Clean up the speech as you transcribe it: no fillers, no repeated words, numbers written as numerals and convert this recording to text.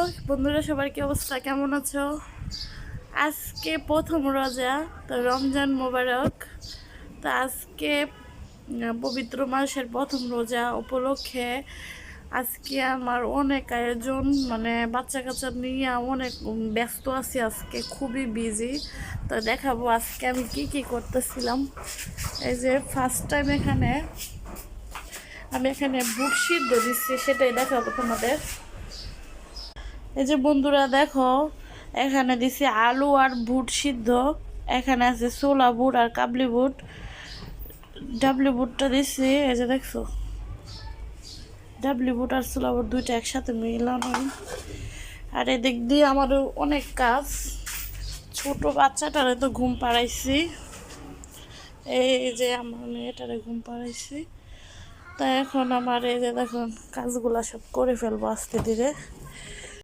বন্ধুরা, সবার কি অবস্থা, কেমন আছো? আজকে প্রথম রোজা, তো রমজান মোবারক। তো আজকে পবিত্র মাসের প্রথম রোজা উপলক্ষে আজকে আমার অনেক আয়োজন, মানে বাচ্চা কাচ্চা নিয়ে অনেক ব্যস্ত আছি, আজকে খুবই বিজি। তো দেখাবো আজকে আমি কি কি করতেছিলাম। এই যে ফার্স্ট টাইম আমি এখানে বুট সিদ্ধ দিচ্ছি, সেটাই দেখাবো তোমাদের। এই যে বন্ধুরা দেখো, এখানে দিছি আলু আর বুট সিদ্ধ, এখানে আছে ছোলা বুট আর কাবলি বুট। ডাবলি বুটটা দিছি, এই যে দেখছো, ডাবলি বুট আর ছোলা বুট দুইটা একসাথে মিলানো। আর এদিক দিয়ে আমারও অনেক কাজ, ছোট বাচ্চাটারে তো ঘুম পাড়াইছি, এই যে আমার মেয়েটারে ঘুম পাড়াইছি। তা এখন আমার এই যে দেখুন কাজগুলা সব করে ফেলবো আস্তে ধীরে।